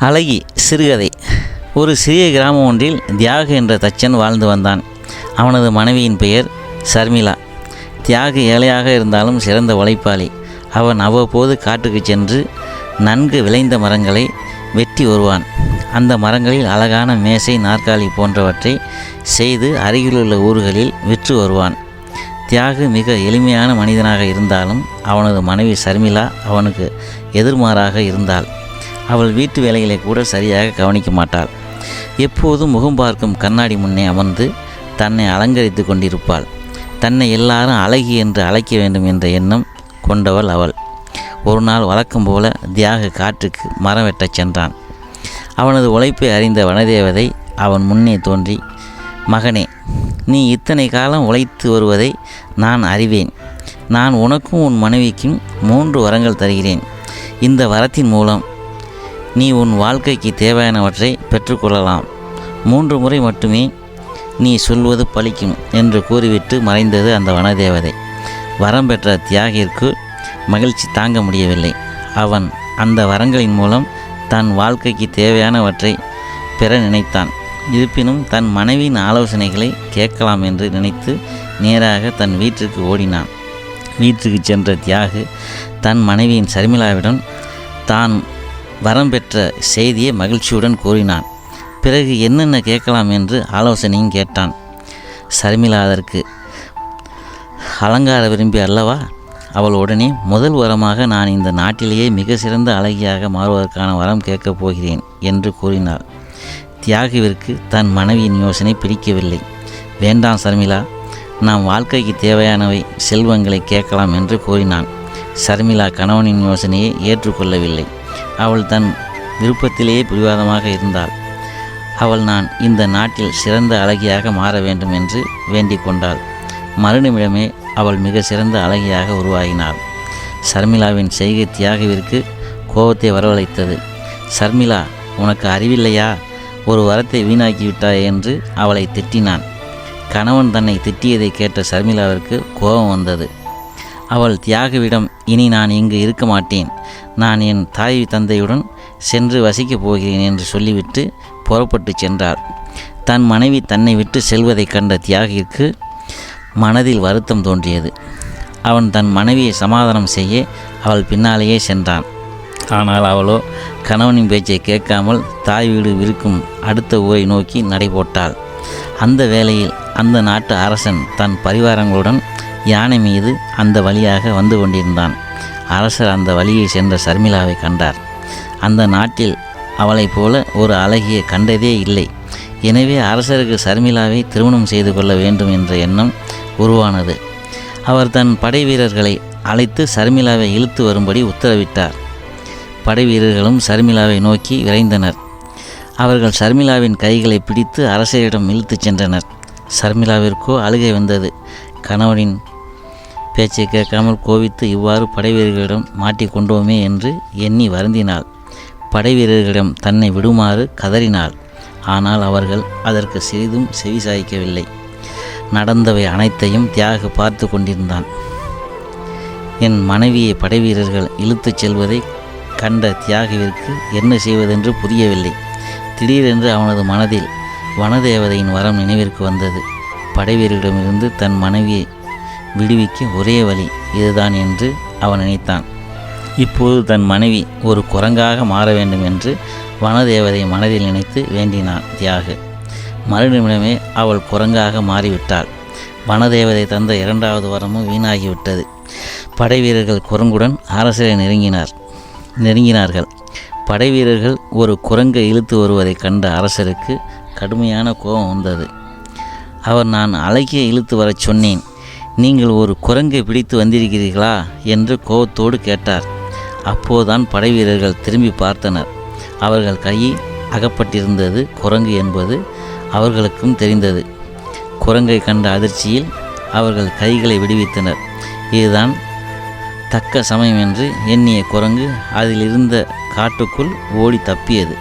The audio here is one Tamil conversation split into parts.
அழகி சிறுகதை. ஒரு சிறிய கிராமம் ஒன்றில் தியாகு என்ற தச்சன் வாழ்ந்து வந்தான். அவனது மனைவியின் பெயர் சர்மிளா. தியாகு ஏழையாக இருந்தாலும் சிறந்த உழைப்பாளி. அவன் அவ்வப்போது காட்டுக்கு சென்று நன்கு விளைந்த மரங்களை வெட்டி வருவான். அந்த மரங்களில் அழகான மேசை, நாற்காலி போன்றவற்றை செய்து அருகிலுள்ள ஊர்களில் விற்று வருவான். தியாகு மிக எளிமையான மனிதனாக இருந்தாலும் அவனது மனைவி சர்மிளா அவனுக்கு எதிர்மாறாக இருந்தாள். அவள் வீட்டு வேலைகளை கூட சரியாக கவனிக்க மாட்டாள். எப்போதும் முகம் பார்க்கும் கண்ணாடி முன்னே அமர்ந்து தன்னை அலங்கரித்து கொண்டிருப்பாள். தன்னை எல்லாரும் அழகி என்று அழைக்க வேண்டும் என்ற எண்ணம் கொண்டவள் அவள். ஒரு நாள் வழக்கம் போல தியாகு காட்டுக்கு மரம் வெட்டச் சென்றான். அவனது உழைப்பை அறிந்த வனதேவதை அவன் முன்னே தோன்றி, மகனே, நீ இத்தனை காலம் உழைத்து வருவதை நான் அறிவேன். நான் உனக்கும் உன் மனைவிக்கும் 3 வரங்கள் தருகிறேன். இந்த வரத்தின் மூலம் நீ உன் வாழ்க்கைக்கு தேவையானவற்றை பெற்றுக்கொள்ளலாம். 3 முறை மட்டுமே நீ சொல்வது பலிக்கும் என்று கூறிவிட்டு மறைந்தது அந்த வனதேவதை. வரம் பெற்ற தியாகிற்கு மகிழ்ச்சி தாங்க முடியவில்லை. அவன் அந்த வரங்களின் மூலம் தன் வாழ்க்கைக்கு தேவையானவற்றை பெற நினைத்தான். இருப்பினும் தன் மனைவியின் ஆலோசனைகளை கேட்கலாம் என்று நினைத்து நேராக தன் வீட்டிற்கு ஓடினான். வீட்டுக்கு சென்ற தியாகு தன் மனைவியின் சர்மிளாவிடம் தான் வரம் பெற்ற செய்தியை மகிழ்ச்சியுடன் கூறினான். பிறகு என்னென்ன கேட்கலாம் என்று ஆலோசனையும் கேட்டான். சர்மிளா அதற்கு அலங்கார விரும்பி அல்லவா? அவள் உடனே, முதல் வரமாக நான் இந்த நாட்டிலேயே மிக சிறந்த அழகியாக மாறுவதற்கான வரம் கேட்கப் போகிறேன் என்று கூறினாள். தியாகுவிற்கு தன் மனைவியின் யோசனை பிடிக்கவில்லை. வேண்டாம் சர்மிளா, நாம் வாழ்க்கைக்கு தேவையானவை செல்வங்களை கேட்கலாம் என்று கூறினான். சர்மிளா கணவனின் யோசனையை ஏற்றுக்கொள்ளவில்லை. அவள் தன் விருப்பத்திலேயே பிடிவாதமாக இருந்தாள். அவள் நான் இந்த நாட்டில் சிறந்த அழகியாக மாற வேண்டும் என்று வேண்டிக் கொண்டாள். மறுநிமிடமே அவள் மிக சிறந்த அழகியாக உருவாகினாள். சர்மிளாவின் செய்கை தியாகுவிற்கு கோபத்தை வரவழைத்தது. சர்மிளா, உனக்கு அறிவில்லையா? ஒரு வரத்தை வீணாக்கிவிட்டாய் என்று அவளை திட்டினான். கணவன் தன்னை திட்டியதை கேட்ட சர்மிளாவிற்கு கோபம் வந்தது. அவள் தியாகுவிடம், இனி நான் இங்கு இருக்க மாட்டேன். நான் என் தாய் தந்தையுடன் சென்று வசிக்கப் போகிறேன் என்று சொல்லிவிட்டு புறப்பட்டு சென்றாள். தன் மனைவி தன்னை விட்டு செல்வதை கண்ட தியாகிற்கு மனதில் வருத்தம் தோன்றியது. அவன் தன் மனைவியை சமாதானம் செய்ய அவள் பின்னாலேயே சென்றான். ஆனால் அவளோ கணவனின் பேச்சை கேட்காமல் தாய் வீடு இருக்கும் அடுத்த ஊரை நோக்கி நடைபோட்டாள். அந்த வேளையில் அந்த நாட்டு அரசன் தன் பரிவாரங்களுடன் யானை மீது அந்த வழியாக வந்து கொண்டிருந்தான். அரசர் அந்த வழியை சென்ற சர்மிளாவை கண்டார். அந்த நாட்டில் அவளைப் போல ஒரு அழகியை கண்டதே இல்லை. எனவே அரசருக்கு சர்மிளாவை திருமணம் செய்து கொள்ள வேண்டும் என்ற எண்ணம் உருவானது. அவர் தன் படை வீரர்களை அழைத்து சர்மிளாவை இழுத்து வரும்படி உத்தரவிட்டார். படை வீரர்களும் சர்மிளாவை நோக்கி விரைந்தனர். அவர்கள் சர்மிளாவின் கைகளை பிடித்து அரசரிடம் இழுத்துச் சென்றனர். சர்மிளாவிற்கோ அழுகை வந்தது. கணவனின் பேச்சை கேட்காமல் கோபித்து இவ்வாறு படைவீரர்களிடம் மாட்டிக்கொண்டோமே என்று எண்ணி வருந்தினாள். படைவீரர்களிடம் தன்னை விடுமாறு கதறினாள். ஆனால் அவர்கள் அதற்கு சிறிதும் செவிசாய்க்கவில்லை. நடந்தவை அனைத்தையும் தியாகு பார்த்து கொண்டிருந்தான். என் மனைவியை படைவீரர்கள் இழுத்துச் செல்வதை கண்ட தியாகுவிற்கு என்ன செய்வதென்று புரியவில்லை. திடீரென்று அவனது மனதில் வனதேவதையின் வரம் நினைவிற்கு வந்தது. படைவீரர்களிடமிருந்து தன் மனைவியை விடுவிக்க ஒரே வழி இதுதான் என்று அவன் நினைத்தான். இப்போது தன் மனைவி ஒரு குரங்காக மாற வேண்டும் என்று வனதேவதை மனதில் நினைத்து வேண்டினான் தியாகு. மறுநிமிடமே அவள் குரங்காக மாறிவிட்டாள். வனதேவதை தந்த 2வது வரமும் வீணாகிவிட்டது. படைவீரர்கள் குரங்குடன் அரசரை நெருங்கினார்கள். படைவீரர்கள் ஒரு குரங்கை இழுத்து வருவதை கண்ட அரசருக்கு கடுமையான கோபம் வந்தது. அவர், நான் அழகியை இழுத்து வரச் சொன்னேன், நீங்கள் ஒரு குரங்கை பிடித்து வந்திருக்கிறீர்களா என்று கோபத்தோடு கேட்டார். அப்போதுதான் படைவீரர்கள் திரும்பி பார்த்தனர். அவர்கள் கையில் அகப்பட்டிருந்தது குரங்கு என்பது அவர்களுக்கும் தெரிந்தது. குரங்கை கண்ட அதிர்ச்சியில் அவர்கள் கைகளை விடுவித்தனர். இதுதான் தக்க சமயம் என்று எண்ணிய குரங்கு அதிலிருந்த காட்டுக்குள் ஓடி தப்பியது.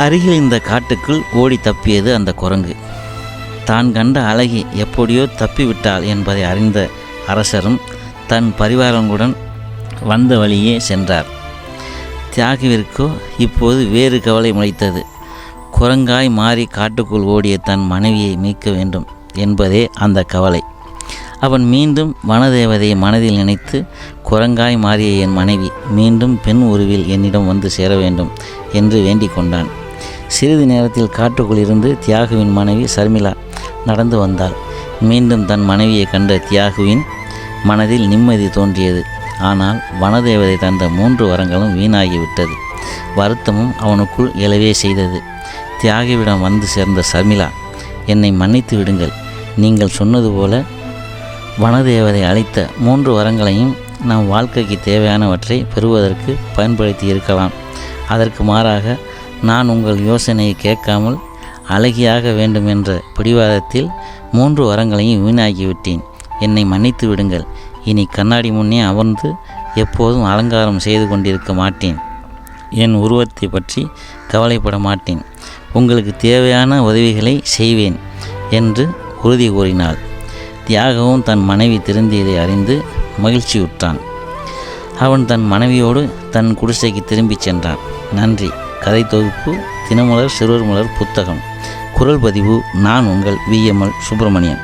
அருகில் இந்த காட்டுக்குள் ஓடி தப்பியது அந்த குரங்கு. தான் கண்ட அழகி எப்படியோ தப்பிவிட்டாள் என்பதை அறிந்த அரசரும் தன் பரிவாரங்களுடன் வந்த வழியே சென்றார். தியாகுவிற்கோ இப்போது வேறு கவலை முளைத்தது. குரங்காய் மாறி காட்டுக்குள் ஓடிய தன் மனைவியை மீட்க வேண்டும் என்பதே அந்த கவலை. அவன் மீண்டும் வனதேவதையை மனதில் நினைத்து, குரங்காய் மாறிய என் மனைவி மீண்டும் பெண் உருவில் என்னிடம் வந்து சேர வேண்டும் என்று வேண்டிக் கொண்டான். சிறிது நேரத்தில் காட்டுக்குள் இருந்து தியாகுவின் மனைவி சர்மிளா நடந்து வந்தாள். மீண்டும் தன் மனைவியை கண்ட தியாகுவின் மனதில் நிம்மதி தோன்றியது. ஆனால் வனதேவதை தந்த 3 வரங்களும் வீணாகிவிட்டது. வருத்தமும் அவனுக்குள் எழவே செய்தது. தியாகுவிடம் வந்து சேர்ந்த சர்மிளா, என்னை மன்னித்து விடுங்கள். நீங்கள் சொன்னது போல வனதேவதை அளித்த 3 வரங்களையும் நம் வாழ்க்கைக்கு தேவையானவற்றை பெறுவதற்கு பயன்படுத்தி இருக்கலாம். அதற்கு மாறாக நான் உங்கள் யோசனையை கேட்காமல் அழகியாக வேண்டும் என்ற பிடிவாதத்தில் 3 வரங்களையும் வீணாக்கிவிட்டேன். என்னை மன்னித்து விடுங்கள். இனி கண்ணாடி முன்னே அமர்ந்து எப்போதும் அலங்காரம் செய்து கொண்டிருக்க மாட்டேன். என் உருவத்தை பற்றி கவலைப்பட மாட்டேன். உங்களுக்கு தேவையான உதவிகளை செய்வேன் என்று உறுதி கூறினாள். தியாகவும் தன் மனைவி திருந்தியதை அறிந்து மகிழ்ச்சியுற்றான். அவன் தன் மனைவியோடு தன் குடிசைக்கு திரும்பிச் சென்றான். நன்றி. கதை தொகுப்பு தினமலர் சிறுவர் மலர் புத்தகம். குரல் பதிவு நான் உங்கள் VML சுப்பிரமணியன்.